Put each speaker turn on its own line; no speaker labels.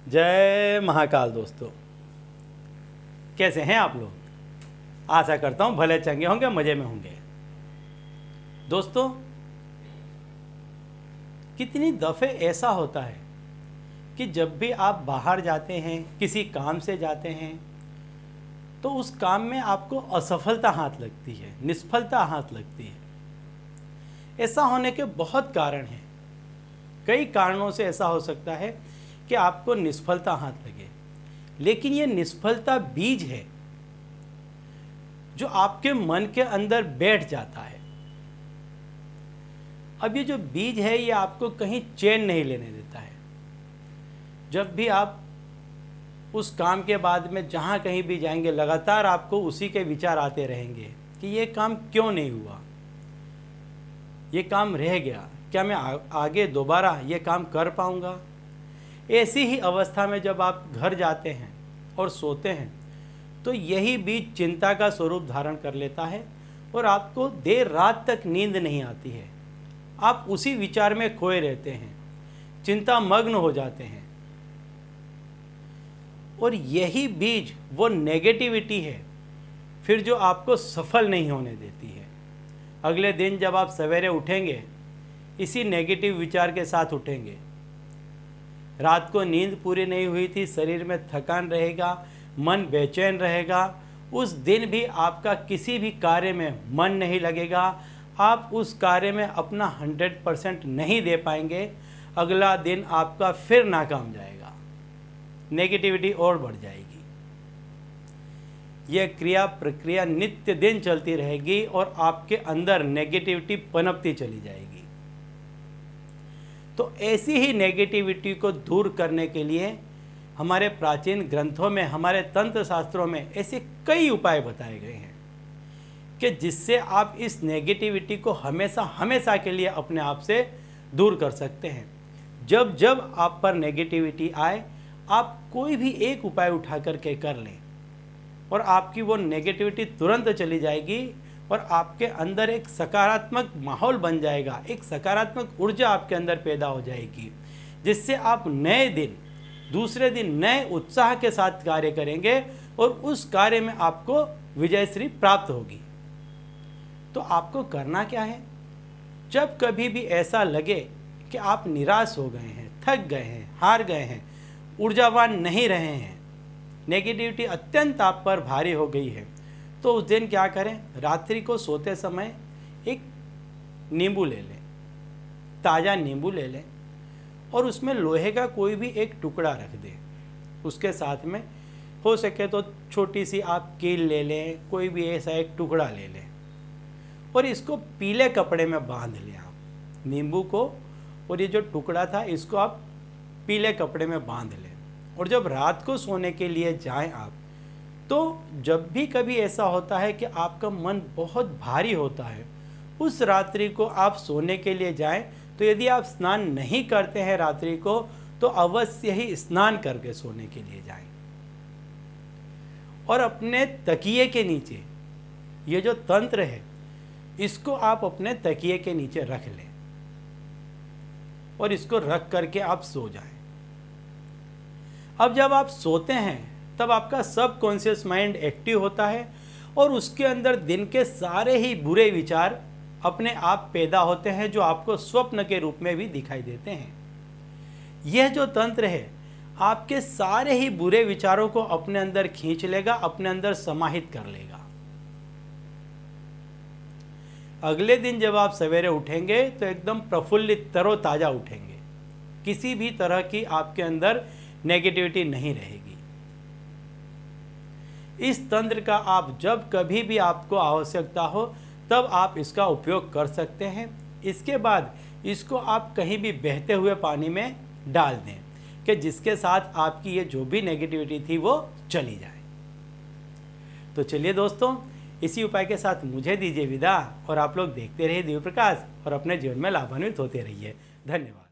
जय महाकाल दोस्तों, कैसे हैं आप लोग। आशा करता हूं भले चंगे होंगे, मज़े में होंगे। दोस्तों, कितनी दफ़े ऐसा होता है कि जब भी आप बाहर जाते हैं, किसी काम से जाते हैं, तो उस काम में आपको असफलता हाथ लगती है, निष्फलता हाथ लगती है। ऐसा होने के बहुत कारण हैं। कई कारणों से ऐसा हो सकता है कि आपको निष्फलता हाथ लगे, लेकिन ये निष्फलता बीज है जो आपके मन के अंदर बैठ जाता है। अब ये जो बीज है ये आपको कहीं चैन नहीं लेने देता है। जब भी आप उस काम के बाद में जहाँ कहीं भी जाएंगे, लगातार आपको उसी के विचार आते रहेंगे कि ये काम क्यों नहीं हुआ, ये काम रह गया, क्या मैं आगे दोबारा ये काम कर पाऊंगा। ऐसी ही अवस्था में जब आप घर जाते हैं और सोते हैं तो यही बीज चिंता का स्वरूप धारण कर लेता है और आपको देर रात तक नींद नहीं आती है। आप उसी विचार में खोए रहते हैं, चिंता मग्न हो जाते हैं। और यही बीज वो नेगेटिविटी है फिर जो आपको सफल नहीं होने देती है। अगले दिन जब आप सवेरे उठेंगे, इसी नेगेटिव विचार के साथ उठेंगे। रात को नींद पूरी नहीं हुई थी, शरीर में थकान रहेगा, मन बेचैन रहेगा। उस दिन भी आपका किसी भी कार्य में मन नहीं लगेगा, आप उस कार्य में अपना 100% नहीं दे पाएंगे। अगला दिन आपका फिर नाकाम जाएगा, नेगेटिविटी और बढ़ जाएगी। यह क्रिया प्रक्रिया नित्य दिन चलती रहेगी और आपके अंदर नेगेटिविटी पनपती चली जाएगी। तो ऐसी ही नेगेटिविटी को दूर करने के लिए हमारे प्राचीन ग्रंथों में, हमारे तंत्र शास्त्रों में ऐसे कई उपाय बताए गए हैं कि जिससे आप इस नेगेटिविटी को हमेशा हमेशा के लिए अपने आप से दूर कर सकते हैं। जब जब आप पर नेगेटिविटी आए, आप कोई भी एक उपाय उठा करके कर लें और आपकी वो नेगेटिविटी तुरंत चली जाएगी और आपके अंदर एक सकारात्मक माहौल बन जाएगा, एक सकारात्मक ऊर्जा आपके अंदर पैदा हो जाएगी, जिससे आप नए दिन, दूसरे दिन नए उत्साह के साथ कार्य करेंगे और उस कार्य में आपको विजयश्री प्राप्त होगी। तो आपको करना क्या है, जब कभी भी ऐसा लगे कि आप निराश हो गए हैं, थक गए हैं, हार गए हैं, ऊर्जावान नहीं रहे हैं, नेगेटिविटी अत्यंत आप पर भारी हो गई है, तो उस दिन क्या करें, रात्रि को सोते समय एक नींबू ले लें, ताज़ा नींबू ले लें और उसमें लोहे का कोई भी एक टुकड़ा रख दें। उसके साथ में हो सके तो छोटी सी आप कील ले लें, कोई भी ऐसा एक टुकड़ा ले लें और इसको पीले कपड़े में बांध लें आप नींबू को, और ये जो टुकड़ा था इसको आप पीले कपड़े में बांध लें। और जब रात को सोने के लिए जाएं आप, तो जब भी कभी ऐसा होता है कि आपका मन बहुत भारी होता है, उस रात्रि को आप सोने के लिए जाएं, तो यदि आप स्नान नहीं करते हैं रात्रि को, तो अवश्य ही स्नान करके सोने के लिए जाएं और अपने तकिए के नीचे ये जो तंत्र है इसको आप अपने तकिए के नीचे रख लें और इसको रख करके आप सो जाएं। अब जब आप सोते हैं तब आपका सबकॉन्शियस माइंड एक्टिव होता है और उसके अंदर दिन के सारे ही बुरे विचार अपने आप पैदा होते हैं, जो आपको स्वप्न के रूप में भी दिखाई देते हैं। यह जो तंत्र है आपके सारे ही बुरे विचारों को अपने अंदर खींच लेगा, अपने अंदर समाहित कर लेगा। अगले दिन जब आप सवेरे उठेंगे तो एकदम प्रफुल्लित, तरोताजा उठेंगे, किसी भी तरह की आपके अंदर नेगेटिविटी नहीं रहेगी। इस तंत्र का आप जब कभी भी आपको आवश्यकता हो तब आप इसका उपयोग कर सकते हैं। इसके बाद इसको आप कहीं भी बहते हुए पानी में डाल दें कि जिसके साथ आपकी ये जो भी नेगेटिविटी थी वो चली जाए। तो चलिए दोस्तों, इसी उपाय के साथ मुझे दीजिए विदा और आप लोग देखते रहिए दिव्य प्रकाश और अपने जीवन में लाभान्वित होते रहिए। धन्यवाद।